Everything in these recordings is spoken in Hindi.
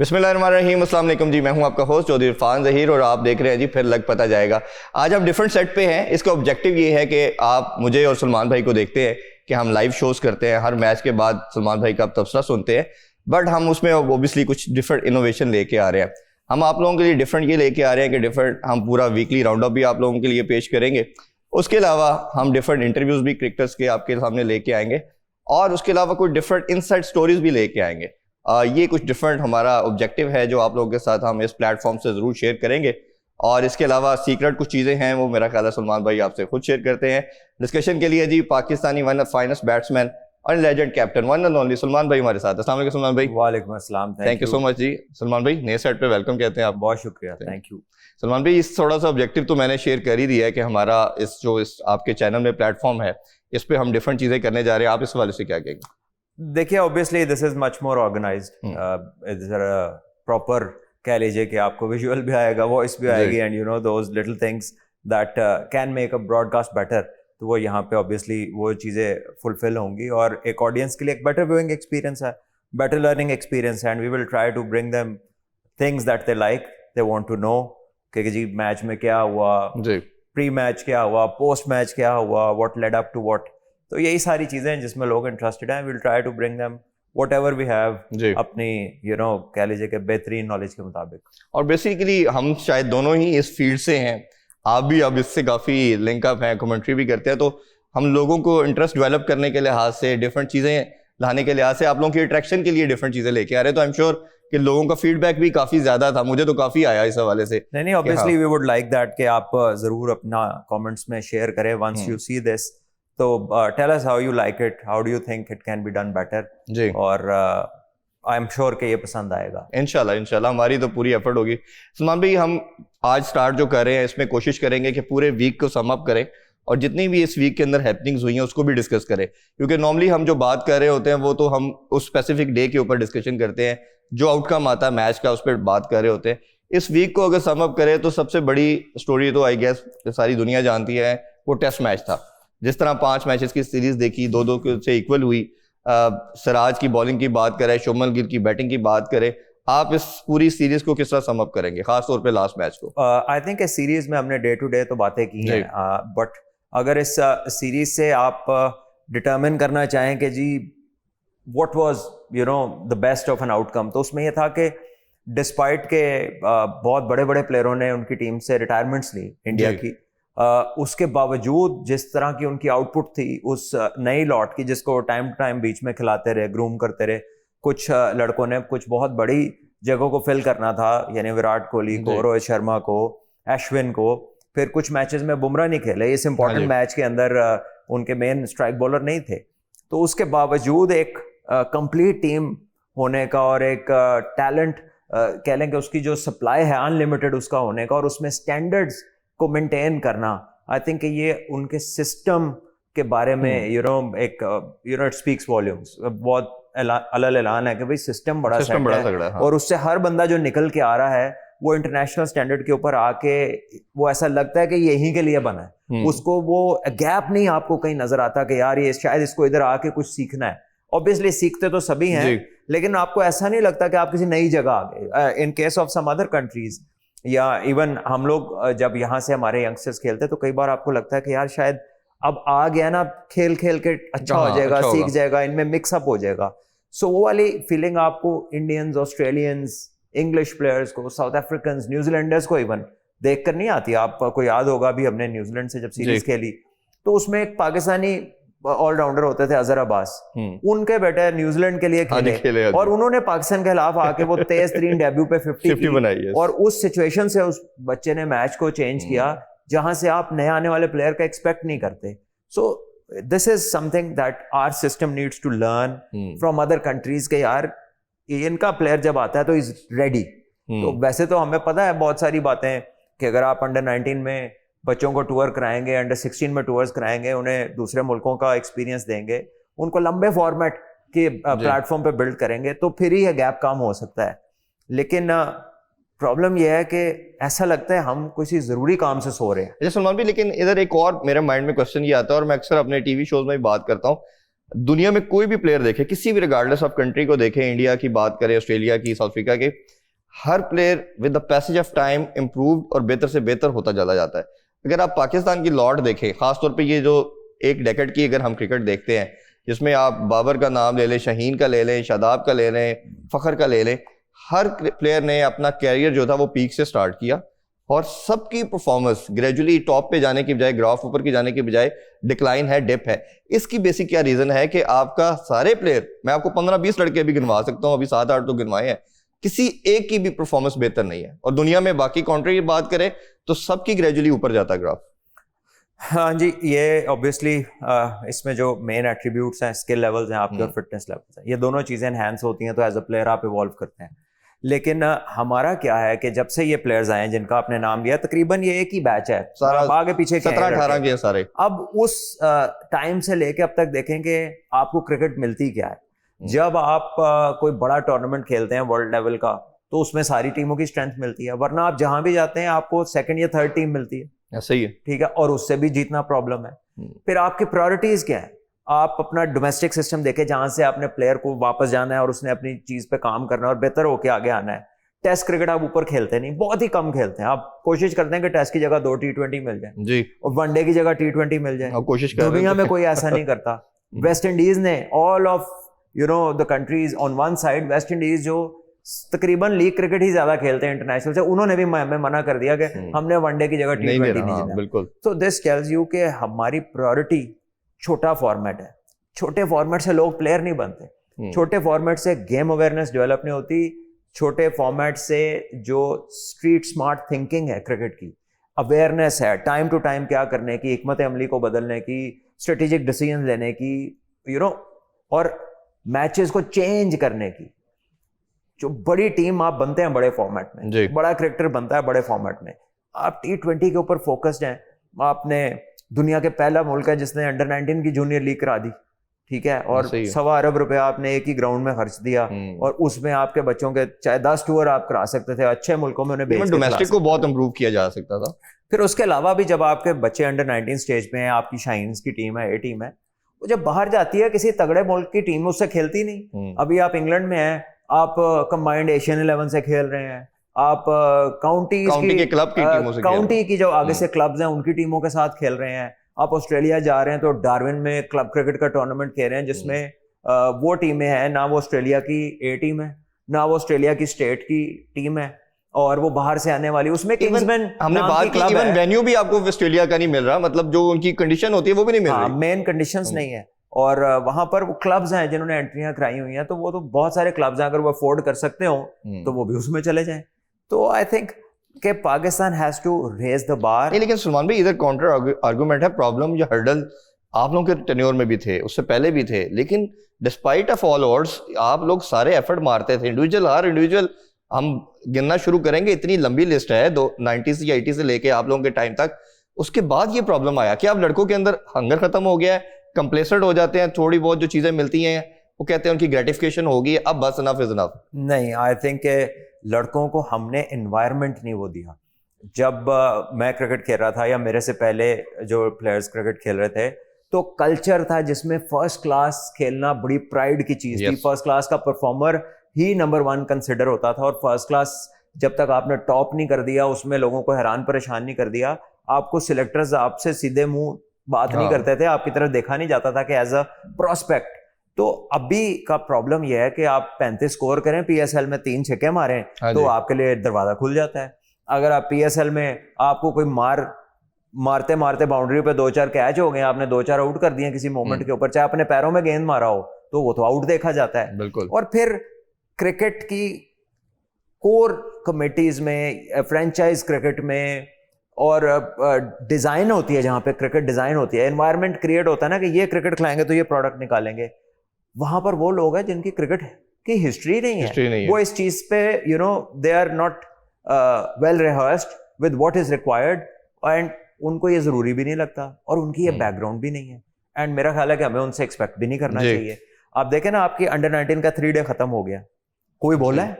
बिस्मिल्लाहिर्रहमानिर्रहीम, अस्सलाम वालेकुम जी। मैं हूं आपका होस्ट चौधरी इरफान ज़हीर और आप देख रहे हैं जी फिर लग पता जाएगा। आज हम डिफरेंट सेट पे हैं। इसका ऑब्जेक्टिव ये है कि आप मुझे और सलमान भाई को देखते हैं कि हम लाइव शोज़ करते हैं, हर मैच के बाद सलमान भाई का तबसरा सुनते हैं, बट हम उसमें ओबियसली कुछ डिफरेंट इनोवेशन लेके आ रहे हैं। हम आप लोगों के लिए डिफरेंट ये लेके आ रहे हैं कि डिफरेंट हम पूरा वीकली राउंड अप भी आप लोगों के लिए पेश करेंगे। उसके अलावा हम डिफरेंट इंटरव्यूज़ भी क्रिकेटर्स के आपके सामने लेके आएंगे और उसके अलावा कुछ डिफरेंट इनसाइड स्टोरीज भी लेके आएंगे। ये कुछ डिफरेंट हमारा ऑब्जेक्टिव है जो आप लोगों के साथ हम इस प्लेटफॉर्म से ज़रूर शेयर करेंगे। और इसके अलावा सीक्रेट कुछ चीज़ें हैं वो मेरा ख्याल है सलमान भाई आपसे खुद शेयर करते हैं। डिस्कशन के लिए जी Pakistani one of finest batsman और legend captain one and only Salman भाई हमारे साथ। अस्सलाम वालेकुम सलमान भाई। वालेकुम अस्सलाम, थैंक यू सो मच जी। सलमान भाई नए सेट पे वेलकम कहते हैं आप। बहुत शुक्रिया, थैंक यू। सलमान भाई इस थोड़ा सा ऑब्जेक्टिव तो मैंने शेयर कर ही दिया है कि हमारा इस आपके चैनल में प्लेटफॉर्म है, इस पे हम डिफरेंट चीज़ें करने जा रहे हैं। आप इस हवाले से क्या कहेंगे? देखिए, obviously this is much more organised, proper कह लीजिए कि आपको विजुअल भी आएगा, वॉइस भी आएगी, and you know those little things that can make a broadcast better. तो वो यहाँ पे ऑब्वियसली वो चीज़ें फुलफिल होंगी और एक ऑडियंस के लिए एक बेटर व्यूइंग एक्सपीरियंस है, बेटर लर्निंग एक्सपीरियंस है, and we will try to bring them things that they like, they want to know कि जी मैच में क्या हुआ, प्री मैच क्या हुआ, पोस्ट मैच क्या हुआ, what led up to what. तो यही सारी चीज़ें हैं जिसमें लोग इंटरेस्टेड हैं। Will try to bring them whatever we have अपनी कह लीजिए कि बेहतरीन नॉलेज के मुताबिक। और बेसिकली हम शायद दोनों ही इस फील्ड से हैं, आप भी अब इससे काफ़ी लिंकअप हैं, कमेंट्री भी करते हैं, तो हम लोगों को इंटरेस्ट डेवलप करने के लिहाज से, डिफरेंट चीज़ें लाने के लिहाज से, आप लोगों की अट्रैक्शन के लिए डिफरेंट चीज़ें लेके आ रहे हैं। तो आई एम श्योर कि लोगों का फीडबैक भी काफ़ी ज़्यादा था, मुझे तो काफ़ी आया इस हवाले से। नहीं, obviously we would like that कि आप ज़रूर अपना कमेंट्स में शेयर करें वंस यू सी दिस। तो tell us how you like it, how do you think it can be done better जी, और आई एम श्योर कि ये पसंद आएगा। इंशाल्लाह हमारी तो पूरी एफर्ट होगी। सलमान भाई हम आज स्टार्ट जो कर रहे हैं इसमें कोशिश करेंगे कि पूरे वीक को सम अप करें और जितनी भी इस वीक के अंदर हैपनिंग्स हुई हैं उसको भी डिस्कस करें, क्योंकि नॉर्मली हम जो बात कर रहे होते हैं वो तो हम उस स्पेसिफिक डे के ऊपर डिस्कशन करते हैं, जो आउटकम आता है मैच का उस पर बात कर रहे होते हैं। इस वीक को अगर सम अप करें तो सबसे बड़ी स्टोरी तो आई गेस सारी दुनिया जानती है, वो टेस्ट मैच था। जिस तरह 5 मैचेस की सीरीज देखी, 2-2 से इक्वल हुई। सिराज की बॉलिंग की बात करें, शुभमन गिल की बैटिंग की बात करें, आप इस पूरी सीरीज को किस तरह सम अप करेंगे, खास तौर पे लास्ट मैच को? आई थिंक इस सीरीज में हमने डे टू डे तो बातें की हैं, बट अगर इस सीरीज से आप डिटरमिन करना चाहें कि जी what was the best of an outcome, तो उसमें यह था कि डिस्पाइट के बहुत बड़े बड़े प्लेयरों ने उनकी टीम से रिटायरमेंट्स ली इंडिया की, उसके बावजूद जिस तरह की उनकी आउटपुट थी उस नई लॉट की, जिसको टाइम टू टाइम बीच में खिलाते रहे, ग्रूम करते रहे, कुछ लड़कों ने कुछ बहुत बड़ी जगहों को फिल करना था, यानी विराट कोहली को, रोहित शर्मा को, अश्विन को। फिर कुछ मैचेस में बुमराह नहीं खेले, इस इंपॉर्टेंट मैच के अंदर उनके मेन स्ट्राइक बॉलर नहीं थे। तो उसके बावजूद एक कंप्लीट टीम होने का और एक टैलेंट कह लें कि उसकी जो सप्लाई है अनलिमिटेड उसका होने का, और उसमें स्टैंडर्ड्स को मेंटेन करना, आई थिंक ये उनके सिस्टम के बारे में एक इट स्पीक्स वॉल्यूम्स। बहुत अलग ऐलान है कि भाई सिस्टम बड़ा है, और उससे हर बंदा जो निकल के आ रहा है वो इंटरनेशनल स्टैंडर्ड के ऊपर आके वो ऐसा लगता है कि यहीं के लिए बना है, उसको वो गैप नहीं आपको कहीं नजर आता कि यार ये शायद इसको इधर आके कुछ सीखना है। ऑब्वियसली सीखते तो सभी हैं, लेकिन आपको ऐसा नहीं लगता कि आप किसी नई जगह आ गए। In case of some other countries या इवन हम लोग जब यहाँ से हमारे यंगस्टर्स खेलते तो कई बार आपको लगता है कि यार शायद अब आ गया ना, खेल खेल के अच्छा हो जाएगा, सीख जाएगा, इनमें मिक्सअप हो जाएगा। सो वो वाली फीलिंग आपको इंडियंस, ऑस्ट्रेलियंस, इंग्लिश प्लेयर्स को, साउथ अफ्रीकन, न्यूजीलैंडर्स को इवन देख कर नहीं आती। आपको याद होगा भी हमने न्यूजीलैंड से जब सीरीज खेली तो उसमें एक पाकिस्तानी ऑलराउंडर होते थे अजहर अब्बास, उनके बेटे न्यूजीलैंड के लिए खेले और उन्होंने पाकिस्तान के खिलाफ आके वो तेज तरीन डेब्यू पे 50 बनाई, और उस सिचुएशन से उस बच्चे ने मैच को चेंज किया जहां से आप नए आने वाले प्लेयर का एक्सपेक्ट नहीं करते। So this is something that our system needs to learn from other countries के यार इनका प्लेयर जब आता है तो इज रेडी। तो वैसे तो हमें पता है बहुत सारी बातें कि अगर आप अंडर 19 में बच्चों को टूर कराएंगे, अंडर 16 में टूर्स कराएंगे, उन्हें दूसरे मुल्कों का एक्सपीरियंस देंगे, उनको लंबे फॉर्मेट के प्लेटफॉर्म पे बिल्ड करेंगे, तो फिर ही यह गैप कम हो सकता है। लेकिन प्रॉब्लम यह है कि ऐसा लगता है हम किसी जरूरी काम से सो रहे हैं। अच्छा सलमान भी, लेकिन इधर एक और मेरे माइंड में क्वेश्चन ये आता है और मैं अक्सर अपने टीवी शोज में भी बात करता हूँ, दुनिया में कोई भी प्लेयर देखे, किसी भी रिगार्डलेस ऑफ कंट्री को देखें, इंडिया की बात करें, ऑस्ट्रेलिया की, साउथ अफ्रीका के, हर player with the passage of time improve और बेहतर से बेहतर होता चला जाता है। अगर आप पाकिस्तान की लॉट देखें, खासतौर पे ये जो एक डेकेड की अगर हम क्रिकेट देखते हैं, जिसमें आप बाबर का नाम ले लें, शाहीन का ले लें, शादाब का ले लें, फ़खर का ले लें, हर प्लेयर ने अपना कैरियर जो था वो पीक से स्टार्ट किया और सबकी परफॉर्मेंस ग्रेजुअली टॉप पे जाने की बजाय, ग्राफ ऊपर की जाने की बजाय डिक्लाइन है, डिप है। इसकी बेसिक क्या रीज़न है कि आपका सारे प्लेयर, मैं आपको 15-20 लड़के भी गिनवा सकता हूँ, अभी 7-8 तो गिनवाए हैं, किसी एक की भी परफॉर्मेंस बेहतर नहीं है। और दुनिया में बाकी कंट्री की बात करें तो सबकी ग्रेजुअली ऊपर जाता है ग्राफ। हाँ जी, ये ऑब्वियसली इसमें जो मेन एट्रीब्यूट्स हैं, स्किल लेवल्स हैं आपके और फिटनेस लेवल्स हैं, ये दोनों चीज़ें एनहांस होती हैं तो एज अ प्लेयर आप इवॉल्व करते हैं। लेकिन हमारा क्या है कि जब से ये प्लेयर्स आए हैं जिनका आपने नाम लिया, तकरीबन ये एक ही बैच है, सारा आगे पीछे 17-18 के सारे। अब उस टाइम से लेके अब तक देखें कि आपको क्रिकेट मिलती क्या है। जब आप कोई बड़ा टूर्नामेंट खेलते हैं वर्ल्ड लेवल का, तो उसमें सारी टीमों की स्ट्रेंथ मिलती है, वरना आप जहां भी जाते हैं आपको सेकंड या थर्ड टीम मिलती है। सही है, ठीक है, और उससे भी जीतना प्रॉब्लम है। फिर आपकी प्रायोरिटीज क्या है? आप अपना डोमेस्टिक सिस्टम देखें, जहां से आपने प्लेयर को वापस जाना है और उसने अपनी चीज पे काम करना है और बेहतर होके आगे आना है। टेस्ट क्रिकेट आप ऊपर खेलते नहीं, बहुत ही कम खेलते हैं। आप कोशिश करते हैं कि टेस्ट की जगह 2 T20 मिल जाए जी, और वनडे की जगह T20 मिल जाए। आप कोशिश कर रहे हैं। दुनिया में कोई ऐसा नहीं करता। वेस्ट इंडीज ने all of the countries on one side, West Indies जो तकरीबन लीग क्रिकेट ही ज्यादा खेलते हैं इंटरनेशनल से, उन्होंने भी हमें मना कर दिया कि हमने वनडे की जगह T20 नहीं देना। बिल्कुल। तो दिस टेल्स यू कि हमारी प्रायोरिटी छोटा फॉर्मेट है। छोटे फॉर्मेट से लोग प्लेयर नहीं बनते, छोटे फॉर्मेट से गेम अवेयरनेस डेवलप नहीं होती, छोटे फॉर्मेट से जो स्ट्रीट स्मार्ट थिंकिंग है क्रिकेट की, अवेयरनेस है टाइम टू टाइम क्या करने की, हिकमत अमली को बदलने की, स्ट्रेटेजिक डिसीजन लेने की, और मैचेस को चेंज करने की। जो बड़ी टीम आप बनते हैं बड़े फॉर्मेट में, बड़ा क्रिकेटर बनता है बड़े फॉर्मेट में, आप T20 के ऊपर फोकस्ड हैं। आपने दुनिया के पहला मुल्क है जिसने अंडर 19 की जूनियर लीग करा दी, ठीक है, और $1.25 अरब आपने एक ही ग्राउंड में खर्च दिया, और उसमें आपके बच्चों के चाहे 10 टूर आप करा सकते थे, अच्छे मुल्कों में उन्हें बेच के डोमेस्टिक को बहुत इंप्रूव किया जा सकता था। फिर उसके अलावा भी जब आपके बच्चे अंडर 19 स्टेज पे हैं, आपकी शाइन्स की टीम है, ए टीम है, वो जब बाहर जाती है किसी तगड़े मुल्क की टीम उससे खेलती नहीं। अभी आप इंग्लैंड में हैं, आप कंबाइंड एशियन 11 से खेल रहे हैं, आप काउंटी के क्लब की टीमों से, काउंटी की जो आगे से क्लब्स हैं उनकी टीमों के साथ खेल रहे हैं। आप ऑस्ट्रेलिया जा रहे हैं तो डार्विन में क्लब क्रिकेट का टूर्नामेंट खेल रहे हैं, जिसमें वो टीमें हैं, ना वो ऑस्ट्रेलिया की ए टीम है, ना वो ऑस्ट्रेलिया की स्टेट की टीम है, और वो बाहर से आने वाली, उसमें किंग्समैन हमने बात की, इवन वेन्यू भी आपको ऑस्ट्रेलिया का नहीं मिल रहा, मतलब जो उनकी कंडीशन होती है वो भी नहीं मिल रही, मेन कंडीशंस नहीं है। और वहां पर वो क्लब्स हैं जिन्होंने एंट्रियां कराई हुई हैं, तो वो तो बहुत सारे क्लब्स हैं, अगर वो अफोर्ड कर सकते हो तो वो भी उसमें चले जाएं। तो आई थिंक कि Pakistan has to raise the bar. लेकिन सलमान भाई, इधर काउंटर आर्गुमेंट है, प्रॉब्लम या हर्डल आप लोगों के टेन्योर में भी थे, उससे पहले भी थे, लेकिन डिस्पाइट ऑफ ऑल ऑड्स आप लोग सारे एफर्ट मारते थे, हर इंडिविजुअल हम गिनना शुरू करेंगे, इतनी लंबी लिस्ट है 90 या 80 से लेके आप लोगों के टाइम तक। उसके बाद ये प्रॉब्लम आया कि अब लड़कों के अंदर हंगर खत्म हो गया है, कंप्लेसेंट हो जाते हैं, थोड़ी बहुत जो चीजें मिलती हैं वो कहते हैं उनकी ग्रेटिफिकेशन होगी, अब बस इनफ इज इनफ। नहीं, आई थिंक लड़कों को हमने एनवायरनमेंट नहीं वो दिया। जब मैं क्रिकेट खेल रहा था या मेरे से पहले जो प्लेयर्स क्रिकेट खेल रहे थे, तो कल्चर था जिसमें फर्स्ट क्लास खेलना बड़ी प्राइड की चीज थी। फर्स्ट क्लास का परफॉर्मर ही नंबर 1 कंसिडर होता था, और फर्स्ट क्लास जब तक आपने टॉप नहीं कर दिया, उसमें लोगों को हैरान परेशान नहीं कर दिया, आपको सिलेक्टर्स आपसे सीधे मुंह बात नहीं करते थे, आपकी तरफ देखा नहीं जाता था कि एज अ प्रोस्पेक्ट। तो अभी का प्रॉब्लम यह है कि आप 35 स्कोर करें, PSL में 3 छक्के मारें, तो आपके लिए दरवाजा खुल जाता है। अगर आप PSL में आपको कोई मारते मारते बाउंड्री पे 2-4 कैच हो गए, आपने 2-4 आउट कर दिए किसी मोमेंट के ऊपर, चाहे अपने पैरों में गेंद मारा हो, तो वो तो आउट देखा जाता है। बिल्कुल। और फिर क्रिकेट की कोर कमेटीज में, फ्रेंचाइज क्रिकेट में, और डिजाइन होती है, जहां पे क्रिकेट डिजाइन होती है, एनवायरनमेंट क्रिएट होता है ना कि ये क्रिकेट खिलाएंगे तो ये प्रोडक्ट निकालेंगे। वहां पर वो लोग हैं जिनकी क्रिकेट की हिस्ट्री नहीं है, वो इस चीज पे they are not well rehearsed with what is required, and उनको ये जरूरी भी नहीं लगता, और उनकी ये बैकग्राउंड भी नहीं है, एंड मेरा ख्याल है कि हमें उनसे एक्सपेक्ट भी नहीं करना चाहिए। आप देखें ना, आपकी अंडर 19 का 3 डे खत्म हो गया, कोई बोला है?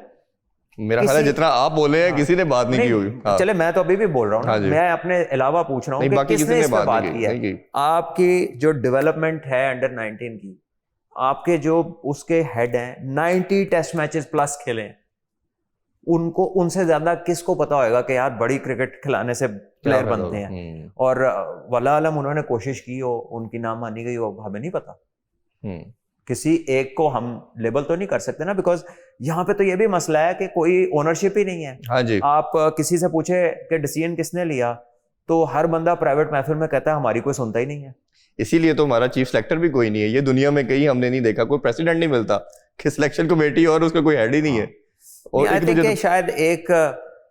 मेरा ख्याल है जितना आप बोले हैं किसी ने बात नहीं की हुई। चले, मैं तो अभी भी बोल रहा हूँ, मैं अपने अलावा पूछ रहा हूँ कि किसने इस पे बात की है। आपकी जो डेवलपमेंट है अंडर 19 की, आपके जो उसके हेड हैं 90 टेस्ट मैचेस प्लस खेले हैं, उनको उनसे ज्यादा किसको पता होगा कि यार बड़ी क्रिकेट खिलाने से प्लेयर बनते हैं। और वल्लाह आलम उन्होंने कोशिश की हो, उनकी नाम मानी गई हो, हमें नहीं पता। किसी एक को हम लेबल तो नहीं कर सकते ना, बिकॉज यहाँ पे तो ये भी मसला है कि कोई ओनरशिप ही नहीं है। हाँ जी। आप किसी से पूछे कि डिसीजन किसने लिया, तो हर बंदा प्राइवेट महफिल में कहता है हमारी कोई सुनता ही नहीं है। इसीलिए तो हमारा चीफ सेलेक्टर भी कोई नहीं है, ये दुनिया में कहीं हमने नहीं देखा, कोई प्रेसिडेंट नहीं मिलता कि सिलेक्शन कमेटी और उसका कोई हेड ही नहीं है। और आई थिंक शायद एक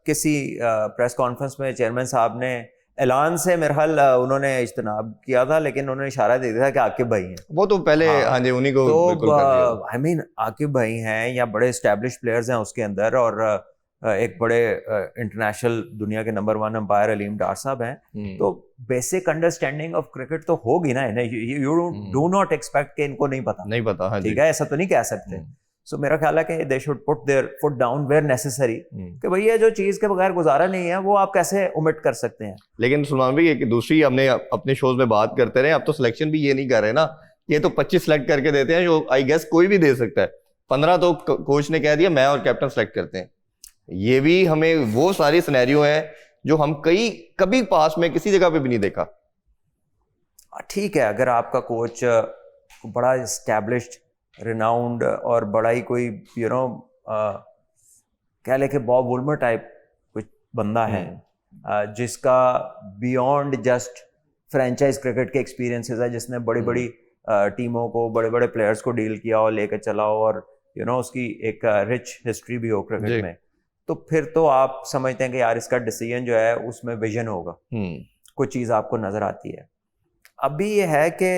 किसी प्रेस कॉन्फ्रेंस में चेयरमैन साहब ने ऐलान से मेरे ख्याल उन्होंने इज्तनाब किया था, लेकिन उन्होंने इशारा दे दिया था कि आकिब भाई हैं। वो तो पहले हाँ जी उन्हीं को बिल्कुल कर दिया। आई मीन आकिब भाई हैं या बड़े एस्टैब्लिश प्लेयर्स हैं उसके अंदर, और एक बड़े इंटरनेशनल दुनिया के नंबर 1 अंपायर अलीम डार साहब हैं। तो बेसिक अंडरस्टैंडिंग ऑफ क्रिकेट तो होगी ना इन्हें। यू डू नॉट एक्सपेक्ट कि इनको नहीं पता। हाँ ठीक है, ऐसा तो नहीं कह सकते। सो मेरा ख्याल है कि they should put their foot down where necessary, कि भाई ये जो चीज के बगैर गुजारा नहीं है वो आप कैसे ओमिट कर सकते हैं। लेकिन सलमान भाई एक दूसरी हमने अपने शोज में बात करते रहे, अब तो सिलेक्शन भी ये नहीं कर रहे ना, ये तो 25 सिलेक्ट करके देते हैं, जो आई गेस कोई भी दे सकता है। 15 तो कोच ने कह दिया मैं और कैप्टन सेलेक्ट करते हैं। ये भी हमें वो सारी सिनेरियो है जो हम कभी पास में किसी जगह पे भी नहीं देखा। ठीक है, अगर आपका कोच बड़ा एस्टैब्लिश्ड रिनाउंड और बड़ा ही कोई कह ले कि बॉब वुल्मर टाइप कुछ बंदा है, जिसका बियॉन्ड जस्ट फ्रेंचाइज क्रिकेट के एक्सपीरियंसेस है, जिसने बड़ी बड़ी टीमों को, बड़े बड़े प्लेयर्स को डील किया और लेकर चला हो, और उसकी एक रिच हिस्ट्री भी हो क्रिकेट में, तो फिर तो आप समझते हैं कि यार इसका डिसीजन जो है उसमें विजन होगा, कुछ चीज़ आपको नजर आती है। अभी ये है कि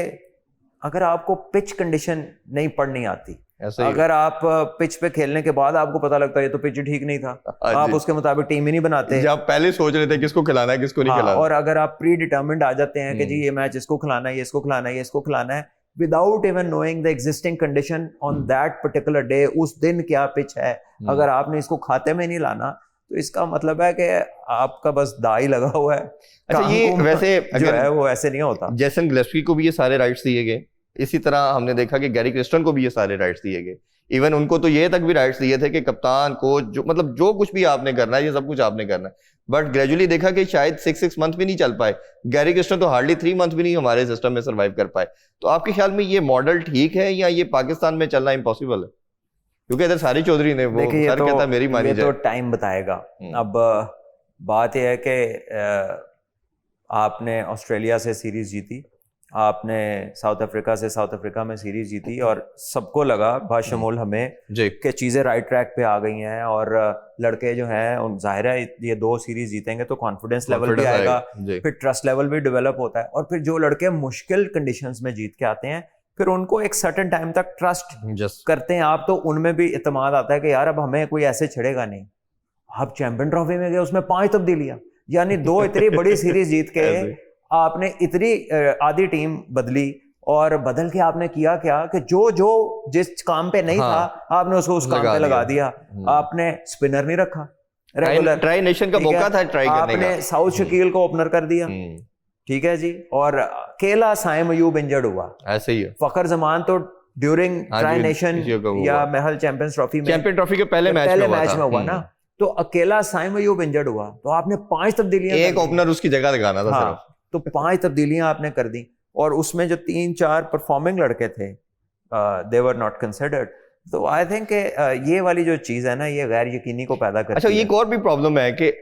अगर आपको पिच कंडीशन नहीं पढ़नी आती, अगर आप पिच पे खेलने के बाद आपको पता लगता है ये तो पिच ठीक नहीं था, आप उसके मुताबिक टीम ही नहीं बनाते। आप पहले सोच रहे थे किसको खिलाना है किसको नहीं खिलाना, और अगर आप प्री डिटर्मिन्ड आ जाते हैं कि जी ये मैच इसको खिलाना है, ये इसको खिलाना है, ये इसको खिलाना है, without even knowing the existing condition on that particular day, उस दिन क्या पिच है, अगर आपने इसको खाते में नहीं लाना, तो इसका मतलब है कि आपका बस दाई लगा हुआ है। अच्छा, ये वैसे जो है वो ऐसे नहीं होता। जैसन गिलेस्पी को भी ये सारे राइट्स दिए गए, इसी तरह हमने देखा कि गैरी क्रिस्टन को भी ये सारे राइट्स दिए गए। इवन उनको तो ये तक भी राइट्स दिए थे कि कप्तान कोच जो मतलब जो कुछ भी आपने करना है ये सब कुछ आपने करना है। बट ग्रेजुअली देखा कि शायद 6 मंथ भी नहीं चल पाए। गैरी क्रिस्टन तो हार्डली 3 मंथ भी नहीं हमारे सिस्टम में सर्वाइव कर पाए। तो आपके ख्याल में ये मॉडल ठीक है या ये पाकिस्तान में चलना इम्पॉसिबल है? क्योंकि इधर सारी चौधरी ने वो सर तो, कहता मेरी मानी जाए, तो टाइम बताएगा। अब बात यह है कि आपने ऑस्ट्रेलिया से सीरीज जीती, आपने साउथ अफ्रीका से साउथ अफ्रीका में सीरीज जीती, और सबको लगा बाशमूल हमें कि चीज़ें राइट ट्रैक पे आ गई हैं, और लड़के जो हैं जाहिर है ये 2 सीरीज जीतेंगे तो कॉन्फिडेंस लेवल भी आएगा, फिर ट्रस्ट लेवल भी डेवलप होता है, और फिर जो लड़के मुश्किल कंडीशंस में जीत के आते हैं फिर उनको एक सर्टेन टाइम तक ट्रस्ट करते हैं आप, तो उनमें भी इत्मीनान आता है कि यार अब हमें कोई ऐसे छिड़ेगा नहीं। आप चैंपियन ट्रॉफी में गए, उसमें 5 तब्दीलियां, यानी 2 इतनी बड़ी सीरीज जीत के आपने इतनी आधी टीम बदली, और बदल के आपने किया क्या कि जो जिस काम पे नहीं था आपने उसको उस काम पे लगा दिया। आपने स्पिनर नहीं रखा रेगुलर, ट्राई नेशन का मौका था ट्राई करने का, आपने साउथ शकील को ओपनर कर दिया, ठीक है जी, और अकेला साइम अयूब इंजर्ड हुआ। ऐसे ही है। फखर जमान तो ड्यूरिंग ट्राई नेशन या महल चैंपियंस ट्रॉफी के पहले मैच में हुआ ना, तो अकेला साइम अयूब इंजर्ड हुआ, तो आपने 5 तब्दीलियां, एक ओपनर उसकी जगह लगाना था सिर्फ, तो 5 तब्दीलियां आपने कर दी, और उसमें जो 3-4 परफॉर्मिंग लड़के थे दे वर नॉट कंसिडर्ड। तो आई थिंक ये वाली जो चीज है ना, ये गैर यकीनी को पैदा करती है। अच्छा, ये एक और भी प्रॉब्लम है कि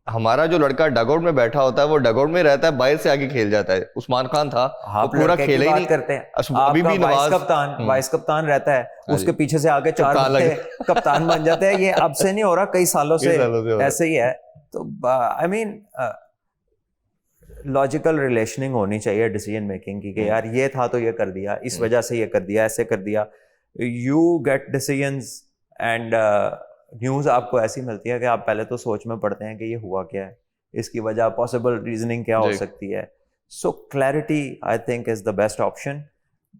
हमारा जो लड़का डगआउट में बैठा होता है वो डगआउट में रहता है, बाहर से आगे खेल जाता है। उस्मान खान था वो पूरा खेला ही नहीं करते हैं, अभी भी वाइस कप्तान रहता है, उसके पीछे से आगे 4 कप्तान बन जाते हैं। ये अब से नहीं हो रहा, कई सालों से ऐसे ही है। तो आई मीन लॉजिकल रिलेशनिंग होनी चाहिए डिसीजन मेकिंग की, कि यार ये था तो ये कर दिया, इस वजह से ये कर दिया, ऐसे कर दिया। You get decisions and news आपको ऐसी मिलती है कि आप पहले तो सोच में पड़ते हैं कि ये हुआ क्या है, इसकी वजह पॉसिबल रीजनिंग क्या हो सकती है। So clarity I think is the best option,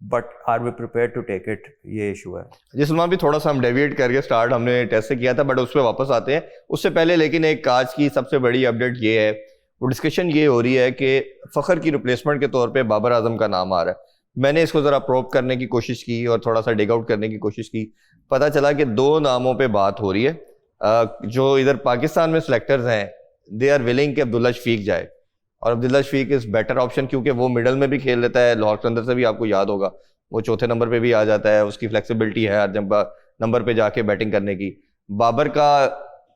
but are we prepare to take it, ये इशू है। जी सलमान भी, थोड़ा सा हम डेविएट करके स्टार्ट हमने टेस्ट से किया था, बट उस पर वापस आते हैं। उससे पहले लेकिन एक आज की सबसे बड़ी अपडेट ये है, वो डिस्कशन ये हो रही है कि फ़खर की रिप्लेसमेंट के तौर पे बाबर आजम का नाम आ रहा है। मैंने इसको ज़रा प्रोब करने की कोशिश की और थोड़ा सा डिग आउट करने की कोशिश की। पता चला कि 2 नामों पे बात हो रही है। जो इधर पाकिस्तान में सिलेक्टर्स हैं, दे आर विलिंग कि अब्दुल्ला शफीक जाए, और Abdullah Shafique is better option क्योंकि वो मिडल में भी खेल लेता है। लाहौर कलंदर से भी आपको याद होगा वो चौथे नंबर पे भी आ जाता है, उसकी फ्लेक्सिबिलिटी है हर नंबर पे जाके बैटिंग करने की। बाबर का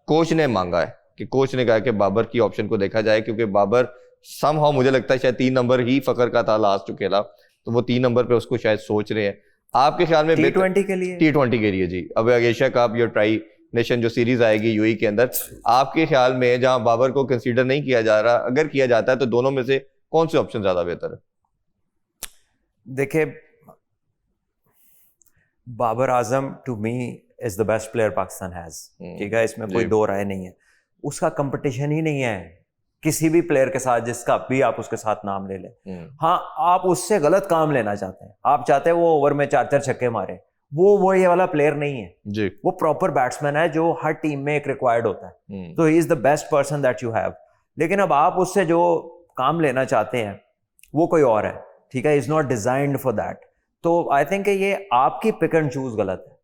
कोच ने मांगा है कि कोच ने कहा कि बाबर की ऑप्शन को देखा जाए, क्योंकि बाबर समहाउ मुझे लगता है शायद 3 नंबर ही फकर का था लास्ट जो खेला, तो वो 3 नंबर पे उसको शायद सोच रहे हैं। आपके ख्याल में T20 के लिए? T20 के लिए जी। अब एशिया कप या ट्राई नेशन जो सीरीज आएगी यूएई के अंदर, आपके ख्याल में जहां बाबर को कंसीडर नहीं किया जा रहा, अगर किया जाता है तो दोनों में से कौन से ऑप्शन ज्यादा बेहतर है? देखिए, Babar Azam to me is the best player Pakistan has, ठीक है, इसमें कोई दो राय नहीं है। उसका कंपटीशन ही नहीं है किसी भी प्लेयर के साथ जिसका भी आप उसके साथ नाम ले लें। हाँ, आप उससे गलत काम लेना चाहते हैं, आप चाहते हैं वो ओवर में 4-4 छक्के मारे, वो ये वाला प्लेयर नहीं है जी। वो प्रॉपर बैट्समैन है जो हर टीम में एक रिक्वायर्ड होता है, तो he is the best person that you have. लेकिन अब आप उससे जो काम लेना चाहते हैं वो कोई और है, ठीक है, is not designed for that. तो आई थिंक ये आपकी पिक एंड चूज गलत है,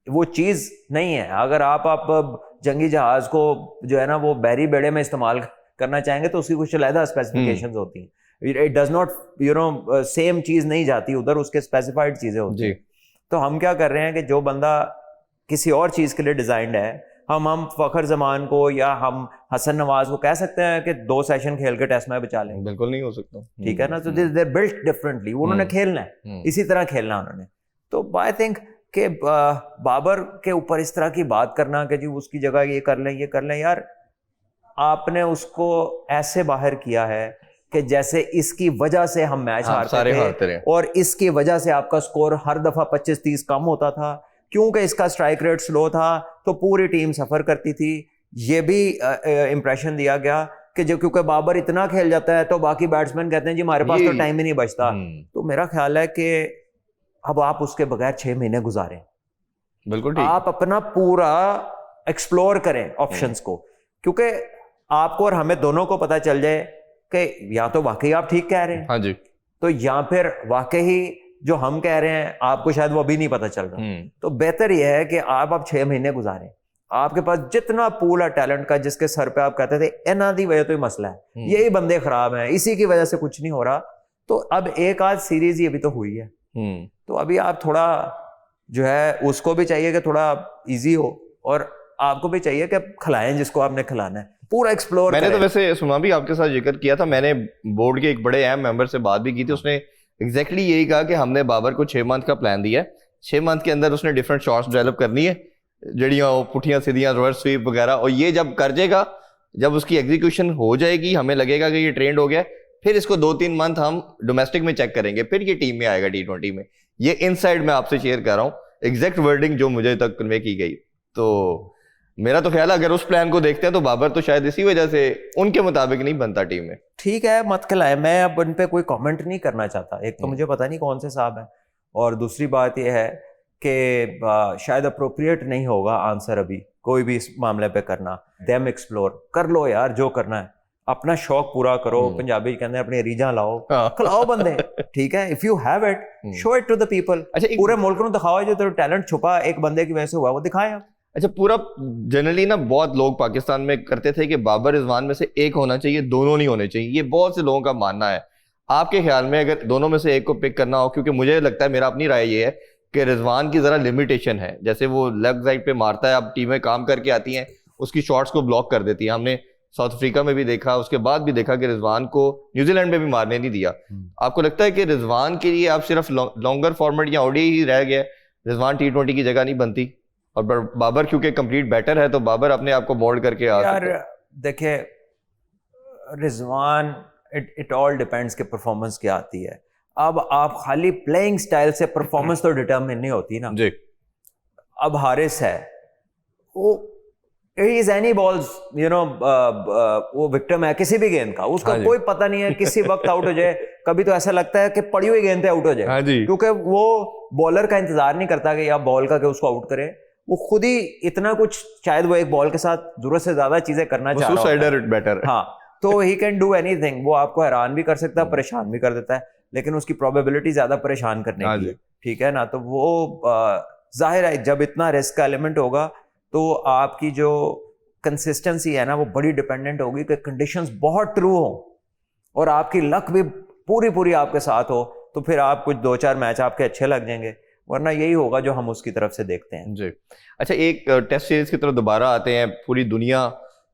वो चीज नहीं है। अगर आप जंगी जहाज को जो है ना वो बैरी बेड़े में इस्तेमाल करना चाहेंगे तो उसकी कुछ अलग स्पेसिफिकेशंस होती हैं। इट डज नॉट सेम चीज नहीं जाती उधर, उसके स्पेसिफाइड चीजें होती हैं। तो हम क्या कर रहे हैं कि जो बंदा किसी और चीज के लिए डिजाइंड है, हम फखर जमान को या हम हसन नवाज को कह सकते हैं कि 2 सेशन खेल के टेस्ट मैच बचा लेंगे? बिल्कुल नहीं हो सकता, ठीक है ना। तो दे बिल्ट डिफरेंटली, उन्होंने खेलना है इसी तरह खेलना उन्होंने। तो आई थिंक कि बाबर के ऊपर इस तरह की बात करना कि जी उसकी जगह ये कर लें, यार आपने उसको ऐसे बाहर किया है कि जैसे इसकी वजह से हम मैच हारते थे और इसकी वजह से आपका स्कोर हर दफा 25-30 कम होता था, क्योंकि इसका स्ट्राइक रेट स्लो था तो पूरी टीम सफर करती थी। ये भी इंप्रेशन दिया गया कि जो क्योंकि बाबर इतना खेल जाता है तो बाकी बैट्समैन कहते हैं जी हमारे पास तो टाइम ही नहीं बचता। तो मेरा ख्याल है कि अब आप उसके बगैर 6 महीने गुजारें, बिल्कुल ठीक। आप अपना पूरा एक्सप्लोर करें ऑप्शंस को, क्योंकि आपको और हमें दोनों को पता चल जाए कि या तो वाकई आप ठीक कह रहे हैं, हाँ जी, तो या फिर वाकई जो हम कह रहे हैं आपको शायद वो अभी नहीं पता चल रहा। तो बेहतर यह है कि आप 6 महीने गुजारें, आपके पास जितना पूल है टैलेंट का, जिसके सर पे आप कहते थे इना दी वजह तो ही मसला है, यही बंदे खराब हैं, इसी की वजह से कुछ नहीं हो रहा, तो अब एक आध सीरीज ही अभी तो हुई है। तो अभी आप थोड़ा जो है उसको भी चाहिए कि थोड़ा इजी हो, और आपको भी चाहिए कि खिलाएं जिसको आपने खिलाना है, पूरा एक्सप्लोर। मैंने तो वैसे सुना भी आपके साथ जिक्र किया था, मैंने बोर्ड के एक बड़े अहम मेंबर से बात भी की थी, उसने एग्जैक्टली यही कहा कि हमने बाबर को 6 मंथ का प्लान दिया है, 6 मंथ के अंदर उसने डिफरेंट शॉट्स डेवलप करनी है, जड़ियाँ पुठियाँ सीधियाँ रिवर्स स्वीप वगैरह, और ये जब कर जाएगा, जब उसकी एग्जीक्यूशन हो जाएगी, हमें लगेगा कि ये ट्रेंड हो गया, फिर इसको 2-3 मंथ हम डोमेस्टिक में चेक करेंगे, फिर ये टीम में आएगा T20 में। ये इनसाइड मैं आपसे शेयर कर रहा हूँ, एग्जैक्ट वर्डिंग जो मुझे तक कन्वे की गई। तो मेरा तो ख्याल है अगर उस प्लान को देखते हैं तो बाबर तो शायद इसी वजह से उनके मुताबिक नहीं बनता टीम में। ठीक है, मत खिलाए, मैं अब उन पे कोई कमेंट नहीं करना चाहता। एक तो मुझे पता नहीं कौन से साहब हैं, और दूसरी बात यह है कि शायद अप्रोप्रिएट नहीं होगा आंसर अभी कोई भी इस मामले पे करना। देम एक्सप्लोर कर लो यार, जो करना है अपना शौक पूरा करो, पंजाबी कहते हैं अपनी रीझां लाओ, खिलाओ बंदे, ठीक है। If you have it, show it to the people. अच्छा, पूरे मुल्क को दिखाओ जो टैलेंट छुपा एक बंदे की वजह से हुआ, वो दिखाएं आप। अच्छा, पूरा जनरली ना बहुत लोग पाकिस्तान में करते थे कि बाबर रिजवान में से एक होना चाहिए, दोनों नहीं होने चाहिए, ये बहुत से लोगों का मानना है। आपके ख्याल में अगर दोनों में से एक को पिक करना हो, क्योंकि मुझे लगता है, मेरा अपनी राय ये है कि रिजवान की जरा लिमिटेशन है, जैसे वो लेफ्ट साइड पे मारता है, अब टीमें काम करके आती हैं उसकी शॉट्स को ब्लॉक कर देती है। हमने साउथ अफ्रीका में भी देखा, उसके बाद भी देखा कि रिजवान को न्यूजीलैंड में भी मारने नहीं दिया। आपको लगता है कि रिजवान के लिए आप सिर्फ लॉन्गर फॉर्मेट या ओडीआई ही रह गया, रिजवान T20 की जगह नहीं बनती, और बाबर क्योंकि कंप्लीट बैटर है तो बाबर अपने आप को मोल्ड करके आ सकता है? यार देखिए, रिजवान इट ऑल डिपेंड्स कि परफॉर्मेंस क्या आती है। अब आप खाली प्लेइंग स्टाइल से परफॉर्मेंस तो डिटरमिन नहीं होती ना जी। अब हारिस है, वो is any balls you know, वो विक्टिम है किसी भी गेंद का, उसका कोई पता नहीं है, किसी वक्त आउट हो जाए। कभी तो ऐसा लगता है कि पड़ी हुई गेंद पे आउट हो जाए, क्योंकि वो बॉलर का इंतजार नहीं करता कि या बॉल का कि उसको आउट करे, वो खुद ही इतना कुछ, शायद वो एक बॉल के साथ जरूरत से ज्यादा चीजें करना चाह रहा है। बेटर। हाँ, तो ही कैन डू एनीथिंग, वो आपको हैरान भी कर सकता है, परेशान भी कर देता है। लेकिन उसकी प्रोबेबिलिटी ज्यादा परेशान करने हाँ की जी। है, ठीक है ना। तो वो जाहिर है जब इतना रिस्क का एलिमेंट होगा तो आपकी जो कंसिस्टेंसी है ना वो बड़ी डिपेंडेंट होगी कि कंडीशंस बहुत ट्रू हो और आपकी लक भी पूरी पूरी आपके साथ हो, तो फिर आप कुछ 2-4 मैच आपके अच्छे लग जाएंगे, वरना यही होगा जो हम उसकी तरफ से देखते हैं। जी। अच्छा, एक टेस्ट सीरीज की तरफ दोबारा आते हैं। पूरी दुनिया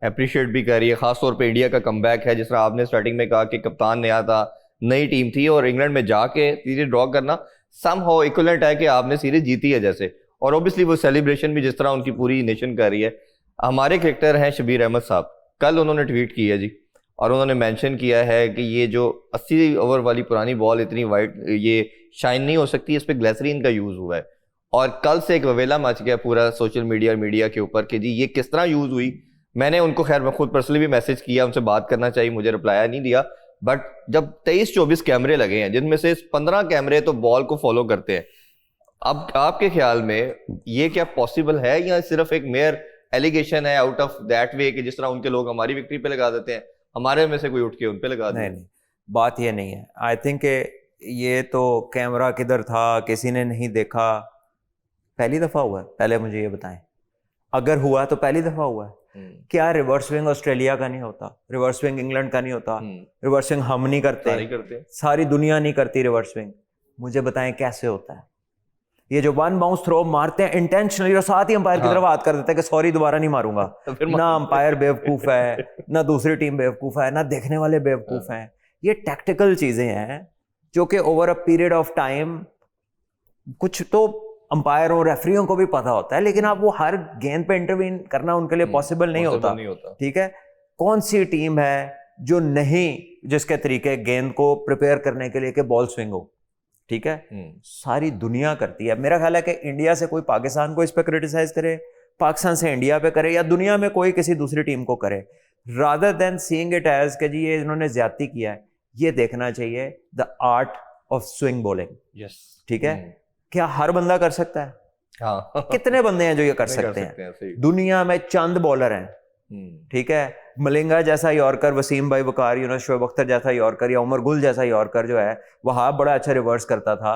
अप्रिशिएट भी कर रही है, खासतौर पे इंडिया का कमबैक है। जिस तरह आपने स्टार्टिंग में कहा कि कप्तान नया था, नई टीम थी और इंग्लैंड में जाके सीरीज ड्रॉ करना समहाउ इक्विवेलेंट है कि आपने सीरीज जीती है जैसे। और ऑब्वियसली वो सेलिब्रेशन भी जिस तरह उनकी पूरी नेशन कर रही है। हमारे क्रिकेटर हैं शबीर अहमद साहब, कल उन्होंने ट्वीट किया जी और उन्होंने मेंशन किया है कि ये जो 80 ओवर वाली पुरानी बॉल इतनी वाइट ये शाइन नहीं हो सकती, इस पर ग्लिसरीन का यूज़ हुआ है। और कल से एक ववेला मच गया पूरा सोशल मीडिया और मीडिया के ऊपर कि जी ये किस तरह यूज़ हुई। मैंने उनको, खैर मैं खुद पर्सनली भी मैसेज किया, उनसे बात करना चाहिए, मुझे रिप्लाई नहीं दिया। बट जब 23-24 कैमरे लगे हैं जिनमें से 15 कैमरे तो बॉल को फॉलो करते हैं, अब आपके ख्याल में ये क्या पॉसिबल है या सिर्फ एक मेयर एलिगेशन है आउट ऑफ दैट वे कि जिस तरह उनके लोग हमारी विक्ट्री पे लगा देते हैं, हमारे में से कोई उठ के उन पे लगा देते? नहीं, बात ये नहीं है। आई थिंक ये तो कैमरा किधर था, किसी ने नहीं देखा, पहली दफा हुआ है। पहले मुझे ये बताएं, अगर हुआ तो पहली दफा हुआ है। क्या रिवर्स स्विंग ऑस्ट्रेलिया का नहीं होता, रिवर्स स्विंग इंग्लैंड का नहीं होता, रिवर्स स्विंग हम नहीं करते, सारी दुनिया नहीं करती रिवर्स स्विंग। मुझे बताएं कैसे होता है? ये जो वन बाउंस थ्रो मारते हैं इंटेंशनली और साथ ही अंपायर की तरफ बात कर देते हैं कि सॉरी दोबारा नहीं मारूंगा। ना अंपायर बेवकूफ है, ना दूसरी टीम बेवकूफ है, ना देखने वाले बेवकूफ हैं। ये टैक्टिकल चीजें हैं जो कि over a period of time कुछ तो अंपायरों रेफरियों को भी पता होता है, लेकिन आप वो हर गेंद पे इंटरवीन करना उनके लिए पॉसिबल नहीं होता। ठीक है, कौन सी टीम है जो नहीं, जिसके तरीके गेंद को प्रिपेयर करने के लिए कि बॉल स्विंग हो? ठीक है, सारी दुनिया करती है। मेरा ख्याल है कि इंडिया से कोई पाकिस्तान को इस पे क्रिटिसाइज करे, पाकिस्तान से इंडिया पे करे, या दुनिया में कोई किसी दूसरी टीम को करे, rather than seeing it as कि जी ये इन्होंने ज्यादती किया है, ये देखना चाहिए the art of swing bowling. Yes, ठीक है, क्या हर बंदा कर सकता है? हाँ। कितने बंदे हैं जो ये कर सकते हैं? दुनिया में चंद बॉलर हैं। ठीक है, मलिंगा जैसा यॉर्कर, वसीम भाई वकार, शोएब अख्तर जैसा यॉर्कर, या उमर गुल जैसा यॉर्कर जो है, वहाब बड़ा अच्छा रिवर्स करता था,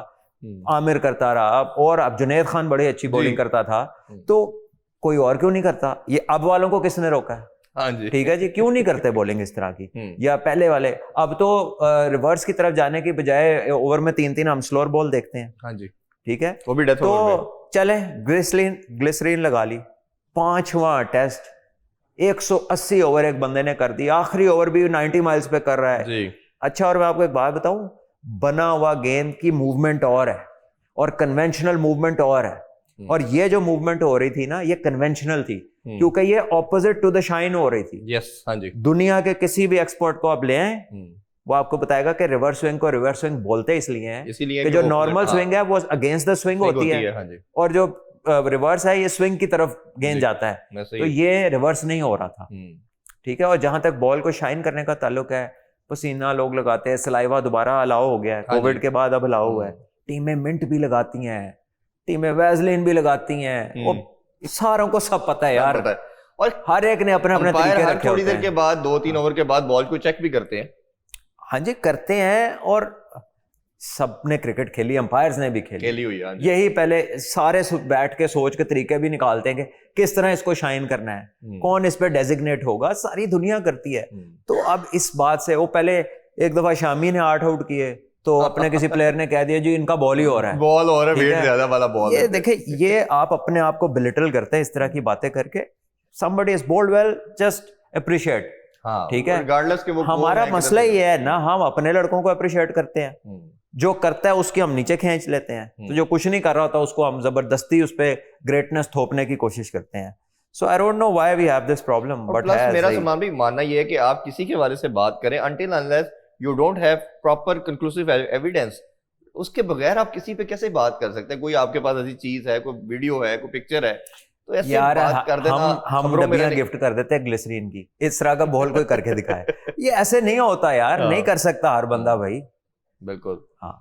आमिर करता रहा, और अब जुनैद खान बड़ी अच्छी बॉलिंग करता था, तो कोई और क्यों नहीं करता? ये अब वालों को किसने रोका है? हाँ जी, ठीक है जी, क्यों नहीं करते बॉलिंग इस तरह की? या पहले वाले अब तो रिवर्स की तरफ जाने की बजाय ओवर में 3-3 हम स्लोअर बॉल देखते हैं। हाँ जी, ठीक है, वो भी डेथ ओवर में। तो चले ग्लिसरीन लगा ली, 5वां टेस्ट 180 ओवर एक बंदे ने कर दी, आखिरी ओवर भी 90 माइल्स पे कर रहा है जी। अच्छा, और मैं आपको एक बात बताऊं, बना हुआ गेंद की मूवमेंट और है और कन्वेंशनल मूवमेंट और है, और ये जो मूवमेंट हो रही थी ना, ये कन्वेंशनल थी क्योंकि ये ऑपोजिट टू द शाइन हो रही थी। यस, हाँ जी। दुनिया के किसी भी एक्सपर्ट को आप ले आए, वो आपको बताएगा कि रिवर्स स्विंग को रिवर्स स्विंग बोलते इसलिए हैं कि जो नॉर्मल स्विंग है वो अगेंस्ट द स्विंग होती है, हाँ जी, और जो रिवर्स है ये स्विंग की तरफ गेंद जाता है, तो ये रिवर्स नहीं हो रहा था। ठीक है, और जहां तक बॉल को शाइन करने का ताल्लुक है, पसीना लोग लगाते हैं, सलाइवा दोबारा अलाउ हो गया है, कोविड के बाद अब अलाउ हुआ है, टीमें मिंट भी लगाती हैं, टीमें वैसलीन भी लगाती हैं, और सारों को सब पता है यार, और हर एक ने अपने अपने तरीके रखे। थोड़ी देर के बाद 2-3 ओवर के बाद बॉल को चेक भी करते हैं। हाँ जी, करते हैं, और सबने क्रिकेट खेली, अंपायर्स ने भी खेली हुई है। यही पहले सारे बैठ के सोच के तरीके भी निकालते हैं कि किस तरह इसको शाइन करना है, कौन इस पे डेजिग्नेट होगा, सारी दुनिया करती है। तो अब इस बात से, वो पहले एक दफा शामी ने 8 आउट किए तो अपने किसी प्लेयर ने कह दिया जी इनका बॉल ही हो रहा है, बॉल हो रहा है, वेट ज्यादा वाला बॉल। ये देखे, ये आप अपने आप को बिलिटल करते हैं इस तरह की बातें करके। somebody is bowled well, just appreciate। हाँ, ठीक है, रिगार्डलेस के वो हमारा मसला ये है ना, हम अपने लड़कों को अप्रिशिएट करते हैं, जो करता है उसकी हम नीचे खींच लेते हैं, तो जो कुछ नहीं कर रहा होता उसको हम जबरदस्ती उस पे ग्रेटनेस थोपने की कोशिश करते हैं। So I don't know why we have this problem, but मेरा सलमान भी मानना ये है कि आप किसी के हवाले से बात करें, until unless you don't have proper conclusive evidence, उसके बगैर आप किसी पे कैसे बात कर सकते हैं? कोई आपके पास ऐसी चीज है, कोई वीडियो है, कोई पिक्चर है, तो ऐसे यार बात कर देना। हम डबियां गिफ्ट कर देते हैं ग्लिसरीन की, इस तरह का बॉल कोई करके दिखाए, ये ऐसे नहीं होता यार, नहीं कर सकता हर बंदा भाई। बिल्कुल, हाँ।